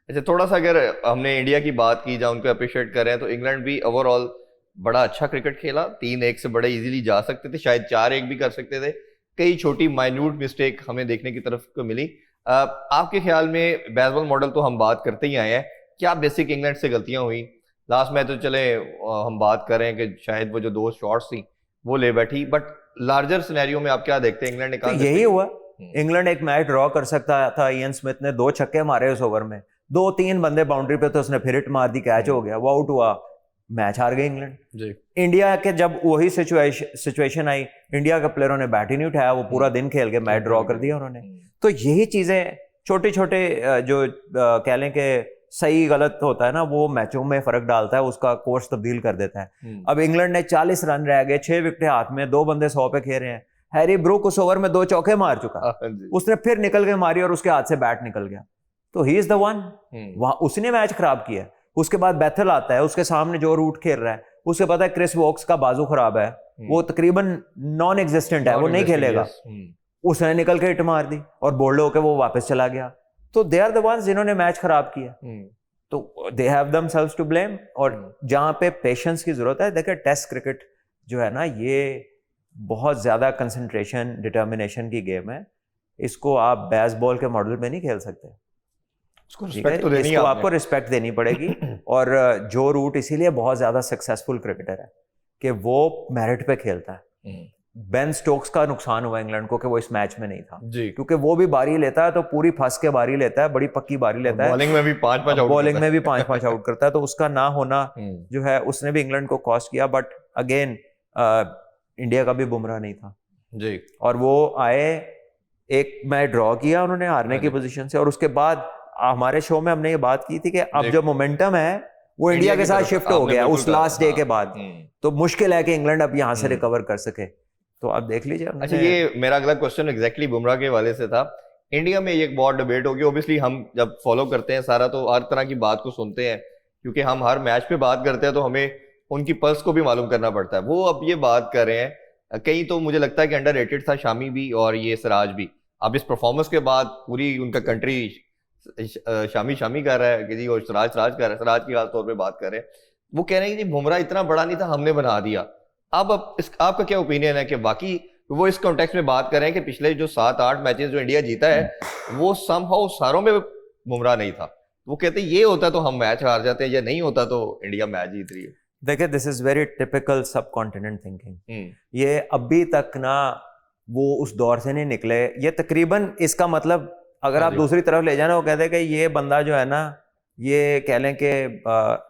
अच्छा, थोड़ा सा अगर हमने इंडिया की बात की जाए, उनको अप्रिशिएट करें, तो इंग्लैंड भी ओवरऑल बड़ा अच्छा क्रिकेट खेला, 3-1 से बड़े इजीली जा सकते थे, शायद 4-1 भी कर सकते थे। कई छोटी माइन्यूट मिस्टेक हमें देखने की तरफ को मिली। आपके ख्याल में बेसबॉल मॉडल तो हम बात करते ही आए हैं, क्या बेसिक इंग्लैंड से गलतियां हुई लास्ट मैच? तो चले हम बात करें कि शायद वो जो 2 शॉट्स थी वो ले बैठी, बट लार्जर सिनेरियो में आप क्या देखते हैं? इंग्लैंड ने तो कहा यही हुआ, इंग्लैंड एक मैच ड्रॉ कर सकता था। इयन स्मिथ ने 2 छक्के मारे उस ओवर में, 2-3 बंदे बाउंड्री पे, तो उसने फिर हिट मार दी, कैच हो गया, वो आउट हुआ, मैच हार गई इंग्लैंड जी। इंडिया के जब वही सिचुएशन आई, इंडिया के प्लेयरों ने बैट ही नहीं उठाया, वो पूरा दिन खेल के मैच ड्रॉ कर दिया उन्होंने। तो यही चीजें छोटे छोटे जो कह लें कि सही गलत होता है ना, वो मैचों में फर्क डालता है, उसका कोर्स तब्दील कर देता है। अब इंग्लैंड ने 40 रन रह गए, 6 विकेटें हाथ में, 2 बंदे 100 पे खेल रहे हैं, हैरी ब्रूक उस ओवर में 2 चौके मार चुका, उसने फिर निकल के मारी और उसके हाथ से बैट निकल गया, तो ही इज द वन। वहां उसने मैच खराब किया। उसके बाद बैथल आता है, उसके सामने जो रूट खेल रहा है, उसे पता है क्रिस वोक्स का बाजू खराब है, वो तकरीबन नॉन एग्जिस्टेंट है, वो नहीं खेलेगा, उसने निकल के हिट मार दी और बोल्ड होकर वो वापस चला गया। तो दे आर द वंस जिन्होंने मैच खराब किया, तो they have themselves to blame. और जहां पे पेशेंस की जरूरत है, देखिए टेस्ट क्रिकेट जो है ना, ये बहुत ज्यादा कंसंट्रेशन डिटर्मिनेशन की गेम है, इसको आप बेसबॉल के मॉडल में नहीं खेल सकते, इसको आपको रिस्पेक्ट देनी पड़ेगी। और जो रूट इसीलिए बहुत ज्यादा सक्सेसफुल क्रिकेटर है कि वो मेरिट पे खेलता है। बेन स्टोक्स का नुकसान हुआ इंग्लैंड को कि वो इस मैच में नहीं था, क्योंकि वो भी बारी लेता है तो पूरी फंस के बारी लेता है, बड़ी पक्की बारी लेता है, बॉलिंग में भी 5-5 आउट करता है, तो उसका ना होना जो है उसने भी इंग्लैंड को कॉस्ट किया। बट अगेन इंडिया का भी बुमराह नहीं था जी, और वो आए, एक मैच ड्रॉ किया उन्होंने हारने की पोजीशन से, और उसके बाद हमारे शो में हमने ये बात की थी कि अब जो मोमेंटम है वो इंडिया के साथ शिफ्ट हो गया उस लास्ट डे के बाद, तो मुश्किल है कि इंग्लैंड अब यहाँ से रिकवर कर सके। तो अब देख लीजिए। अच्छा, ये मेरा अगला क्वेश्चन एग्जैक्टली बुमराह के वाले से था। इंडिया में ये एक बहुत डिबेट होगी, ओब्वियसली हम जब फॉलो करते हैं सारा, तो हर तरह की बात को सुनते हैं, क्योंकि हम हर मैच पे बात करते हैं, तो हमें उनकी पल्स को भी मालूम करना पड़ता है। वो अब ये बात कर रहे हैं, कहीं तो मुझे लगता है कि अंडररेटेड था शामी भी और ये सिराज भी। अब इस परफॉर्मेंस के बाद पूरी उनका कंट्री शामी कर रहा है कि जी, और सिराज कर रहा है, सिराज की खास तौर पे बात कर रहे हैं। वो कह रहे हैं कि जी बुमराह इतना बड़ा नहीं था, हमने बना दिया। अब आपका क्या ओपिनियन है कि बाकी वो इस कॉन्टेक्स्ट में बात कर रहे हैं कि पिछले जो 7-8 मैचेस जो इंडिया जीता है, वो समहाउ सारों में बुमराह नहीं था। वो कहते हैं ये होता तो हम मैच हार जाते हैं, या नहीं होता तो इंडिया मैच जीत रही है। देखिए, दिस इज वेरी टिपिकल सब कॉन्टिनेंट थिंकिंग। ये अभी तक ना वो उस दौर से नहीं निकले। ये तकरीबन इसका मतलब अगर आप दूसरी तरफ ले जाना, वो कहते हैं कि ये बंदा जो है ना, ये कह लें कि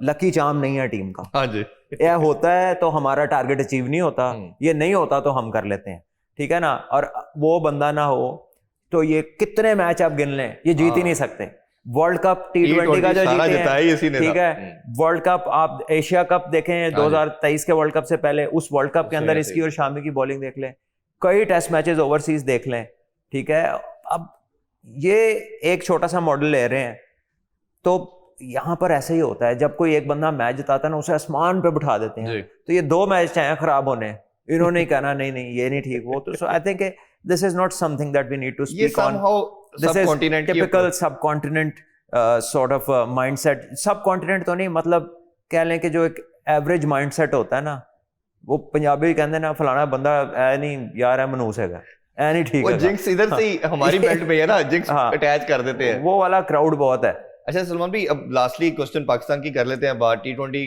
लकी चार्म नहीं है टीम का। हाँ जी, यह होता है तो हमारा टारगेट अचीव नहीं होता, ये नहीं होता तो हम कर लेते हैं, ठीक है ना। और वो बंदा ना हो तो ये कितने मैच आप गिन लें, ये जीत ही नहीं सकते। वर्ल्ड कप T20 का जो जीते हैं, ठीक है, वर्ल्ड कप आप एशिया कप देखें 2023 के वर्ल्ड कप से पहले, उस वर्ल्ड कप के अंदर इसकी और शामी की बॉलिंग देख लें, कई टेस्ट मैचेस ओवरसीज देख लें, ठीक है। अब ये एक छोटा सा मॉडल ले रहे हैं, तो यहाँ पर ऐसा ही होता है, जब कोई एक बंदा मैच जिताता है ना, उसे आसमान पे बिठा देते हैं। तो ये 2 मैच चाहे खराब होने, इन्होंने ही कहना नहीं ये नहीं ठीक, वो तो so I think this is not something that we need to speak on. This is typical subcontinent sort of mindset. Subcontinent तो नहीं, मतलब कह लें कि जो एक एवरेज माइंडसेट होता है ना, वो पंजाबी कहते हैं ना, फलाना बंदा ऐ नहीं यार, है मनूस है, ऐ नहीं ठीक है, जिंक्स इधर से हमारी बेल्ट में है ना, जिंक्स अटैच कर देते हैं, वो वाला क्राउड बहुत है। अच्छा सलमान भाई, अब लास्टली क्वेश्चन पाकिस्तान की कर लेते हैं बात। T20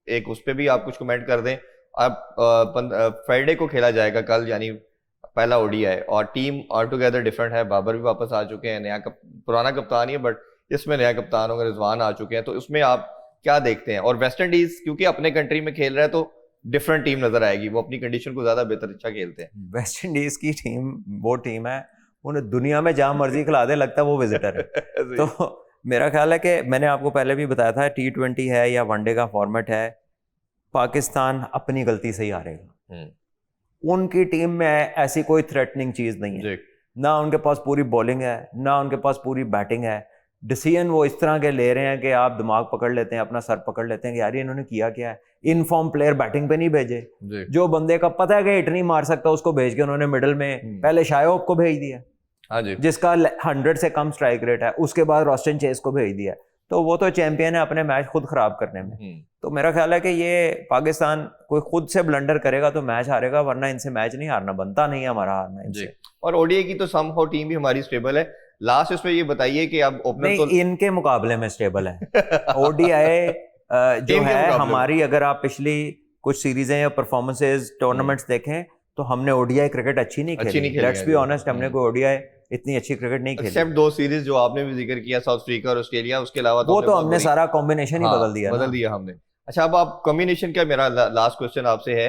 एक उस पर भी आप कुछ कमेंट कर दें। अब फ्राइडे को खेला जाएगा कल, यानी पहला ODI, और टीम ऑल टुगेदर डिफरेंट है। बाबर भी वापस आ चुके हैं, पुराना कप्तान ही है, बट इसमें नया कप्तान होगा, रिजवान आ चुके हैं। तो उसमें आप क्या देखते हैं? और वेस्ट इंडीज क्योंकि अपने कंट्री में खेल रहा है, तो डिफरेंट टीम नजर आएगी, वो अपनी कंडीशन को ज्यादा बेहतर अच्छा खेलते हैं। वेस्ट इंडीज की टीम वो टीम है, उन्हें दुनिया में जहां मर्जी खिला दे, लगता है वो विजिटर है। तो मेरा ख्याल है कि मैंने आपको पहले भी बताया था, T20 है या वनडे का फॉर्मेट है, पाकिस्तान अपनी गलती से ही हारेगा। उनकी टीम में ऐसी कोई थ्रेटनिंग चीज नहीं है, ना उनके पास पूरी बॉलिंग है, ना उनके पास पूरी बैटिंग है। डिसीजन वो इस तरह के ले रहे हैं कि आप दिमाग पकड़ लेते हैं, अपना सर पकड़ लेते हैं कि यार इन्होंने किया क्या है। इनफॉर्म प्लेयर बैटिंग पे नहीं भेजे, जो बंदे का पता है कि हिट नहीं मार सकता, उसको भेज के उन्होंने मिडिल में पहले शायोब को भेज दिया, जिसका 100 से कम स्ट्राइक रेट है, उसके बाद रॉस्टन चेस को भेज दिया। तो वो तो चैंपियन है अपने मैच खुद खराब करने में। तो मेरा ख्याल है कि ये पाकिस्तान कोई खुद से ब्लंडर करेगा तो मैच हारेगा, वरना इनसे मैच नहीं हारना बनता, नहीं है हमारा हारना इनसे। और ODI की तो समहाउ टीम भी हमारी स्टेबल है। लास्ट इसमें ये बताइए कि अब ओपनर नहीं, तो इनके मुकाबले में स्टेबल है। ओडीआई जो टीम के है मुकाबले हमारी, अगर आप पिछली कुछ सीरीजें या परफॉर्मेंसेज टूर्नामेंट्स देखें तो हमने ओडीआई क्रिकेट अच्छी नहीं खेली। लेट्स बी ऑनेस्ट, हमने कोई ओडीआई इतनी अच्छी क्रिकेट नहीं खेली, एक्सेप्ट 2 सीरीज जो आपने भी जिक्र किया, साउथ अफ्रीका और ऑस्ट्रेलिया, उसके अलावा वो तो हमने सारा कॉम्बिनेशन ही हाँ, बदल दिया हमने। अच्छा, अब आप कॉम्बिनेशन का, मेरा लास्ट क्वेश्चन आपसे है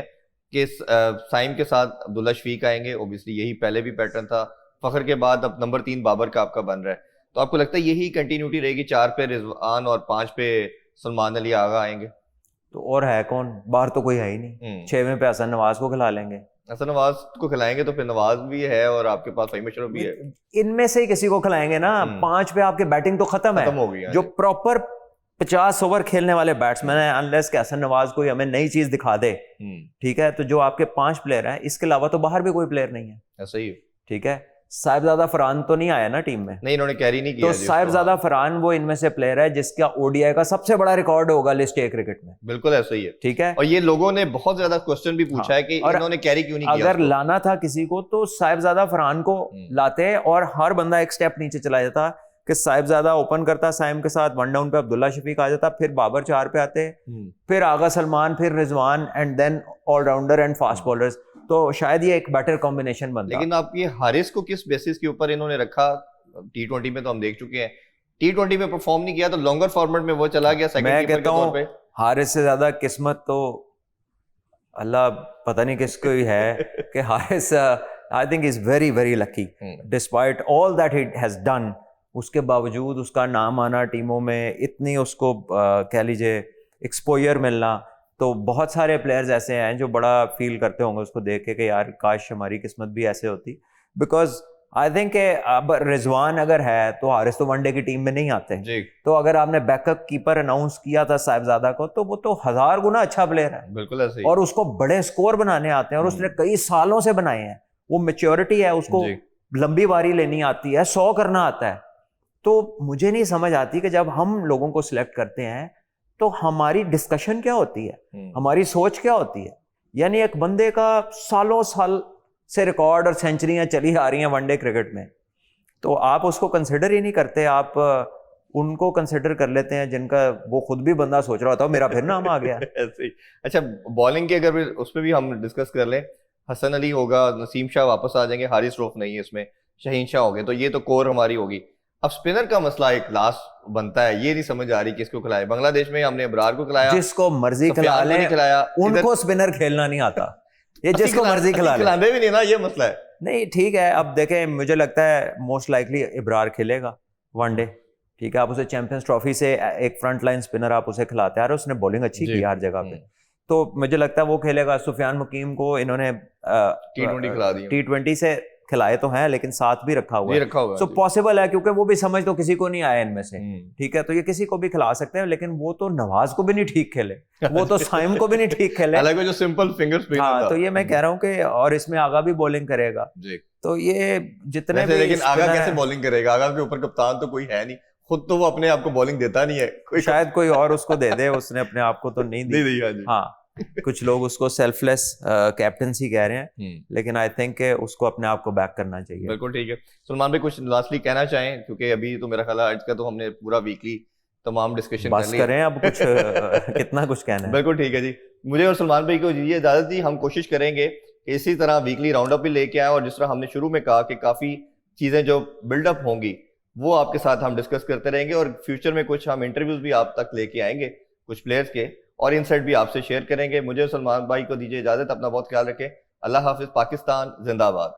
कि साइम के साथ अब्दुल्ला शफीक आएंगे, ओब्वियसली यही पहले भी पैटर्न था, फखर के बाद अब नंबर 3 बाबर का आपका बन रहा है, तो आपको लगता है यही कंटिन्यूटी रहेगी, 4 पे रिजवान और 5 पे सलमान अली आगा आएंगे? तो और है कौन, बाहर तो कोई है ही नहीं। 6वें पे हसन नवाज को खिला लेंगे। हसन नवाज को खिलाएंगे तो फिर नवाज भी है और आपके पास फहीम अशरफ भी है, इनमें से ही किसी को खिलाएंगे ना। 5 पे आपके बैटिंग तो खत्म हो गई जो प्रॉपर 50 ओवर खेलने वाले बैट्समैन है, अनलेस कि हसन नवाज कोई हमें नई चीज दिखा दे, ठीक है, तो जो आपके 5 प्लेयर हैं, इसके अलावा तो बाहर भी कोई प्लेयर नहीं है। ऐसा ही है, ठीक है। साहिबजादा फरहान तो नहीं आया ना टीम में, नहीं, इन्होंने कैरी नहीं किया। तो साहिबजादा फरहान वो इनमें से प्लेयर है जिसका ओडीआई का सबसे बड़ा रिकॉर्ड होगा लिस्ट ए क्रिकेट में। बिल्कुल ऐसा ही है, ठीक है। और ये लोगों ने बहुत ज्यादा क्वेश्चन भी पूछा है कि इन्होंने कैरी क्यों नहीं किया। अगर लाना था किसी को तो साहिबजादा फरहान को लाते और हर बंदा एक स्टेप नीचे चला जाता, कि साहिबजादा ओपन करता साइम के साथ, 1 डाउन पे अब्दुल्ला शफीक आ जाता, फिर बाबर 4 पे आते, फिर आगा सलमान, फिर Rizwan, and then allrounder and fast bowlers, तो शायद ये एक बेटर कॉम्बिनेशन बनता। लेकिन आप ये हारिस को किस बेसिस के ऊपर इन्होंने रखा? T20 में तो हम देख चुके हैं, T20 में परफॉर्म नहीं किया तो लॉन्गर फॉर्मेट में वो चला गया सेकंड कीपर के तौर पे। हारिस से ज्यादा किस्मत तो अल्लाह पता नहीं किसको ही है कि हारिस आई think is very very lucky despite all that he has done. उसके बावजूद उसका नाम आना टीमों में, इतनी उसको कह लीजिए एक्सपोजर मिलना, तो बहुत सारे प्लेयर्स ऐसे हैं जो बड़ा फील करते होंगे उसको देख के कि यार काश हमारी किस्मत भी ऐसे होती। बिकॉज आई थिंक अब रिजवान अगर है तो हारिस तो वनडे की टीम में नहीं आते जी। तो अगर आपने बैकअप कीपर अनाउंस किया था साहिबजादा को, तो वो तो 1000 गुना अच्छा प्लेयर है, बिल्कुल ऐसे ही। और उसको बड़े स्कोर बनाने आते हैं, और उसने कई सालों से बनाए हैं, वो मैच्योरिटी है, उसको लंबी बारी लेनी आती है, 100 करना आता है। तो मुझे नहीं समझ आती कि जब हम लोगों को सिलेक्ट करते हैं तो हमारी डिस्कशन क्या होती है, हमारी सोच क्या होती है। यानी एक बंदे का सालों साल से रिकॉर्ड और सेंचुरियां चली आ रही हैं वनडे क्रिकेट में, तो आप उसको कंसिडर ही नहीं करते, आप उनको कंसिडर कर लेते हैं जिनका वो खुद भी बंदा सोच रहा होता है मेरा फिर नाम आ गया। ऐसे ही। अच्छा, बॉलिंग के अगर उस पर भी हम डिस्कस कर लें, हसन अली होगा, नसीम शाह वापस आ जाएंगे, हारिस रऊफ नहीं है इसमें, शाहीन शाह हो गए, तो ये तो कोर हमारी होगी। अब स्पिनर का मसला एक लास्ट बनता है, ये नहीं समझ आ रही किसको खिलाए। बांग्लादेश में हमने अबरार को खिलाया, जिसको मर्जी खिला उनको स्पिनर खेलना नहीं आता, ये जिसको मर्जी खिलाते भी नहीं ना, ये मसला है। नहीं ठीक है, अब देखें, मुझे लगता है मोस्ट लाइकली इब्रार खेलेगा वनडे, ठीक है। आप उसे चैंपियंस ट्रॉफी से एक फ्रंट लाइन स्पिनर आप उसे खिलाते हैं, उसने बॉलिंग अच्छी की हर जगह पे, तो मुझे लगता है वो खेलेगा। सुफियान मुकीम को इन्होंने T20 से खिलाए तो हैं, लेकिन साथ भी रखा हुआ है, सो पॉसिबल है, क्योंकि वो भी समझ तो किसी को नहीं आया इनमें से, ठीक है, तो ये किसी को भी खिला सकते हैं, लेकिन वो तो नवाज को भी नहीं ठीक खेले, वो तो साइम को भी नहीं ठीक खेले, हालांकि जो सिंपल फिंगर स्पिनर था, तो ये मैं कह रहा हूँ कि, और इसमें आगा भी बॉलिंग करेगा, तो ये जितने भी, लेकिन आगा कैसे बॉलिंग करेगा? आगा के ऊपर कप्तान तो कोई है नहीं, खुद तो वो अपने आप को बॉलिंग देता नहीं है, शायद कोई और उसको दे दे, उसने अपने आप को तो नहीं दी। हाँ, कुछ लोग उसको सेल्फलेस कैप्टनसी कह रहे हैं, लेकिन आई थिंक उसको अपने आप को बैक करना चाहिए। बिल्कुल ठीक है। सलमान भाई, कुछ लास्टली कहना चाहें, क्योंकि अभी तो मेरा ख्याल है आज का तो हमने पूरा वीकली तमाम डिस्कशन बस करें, अब कुछ कितना कुछ कहना है। बिल्कुल ठीक है जी, मुझे और सलमान भाई को ये इजाजत दी, हम कोशिश करेंगे कि इसी तरह वीकली राउंड अप भी लेके आए, और जिस तरह हमने शुरू में कहा कि काफी चीजें जो बिल्डअप होंगी वो आपके साथ हम डिस्कस करते रहेंगे, और फ्यूचर में कुछ हम इंटरव्यूज भी आप तक लेके आएंगे कुछ प्लेयर्स के, और इनसाइट भी आपसे शेयर करेंगे। मुझे सलमान भाई को दीजिए इजाजत, अपना बहुत ख्याल रखें। अल्लाह हाफिज, पाकिस्तान जिंदाबाद।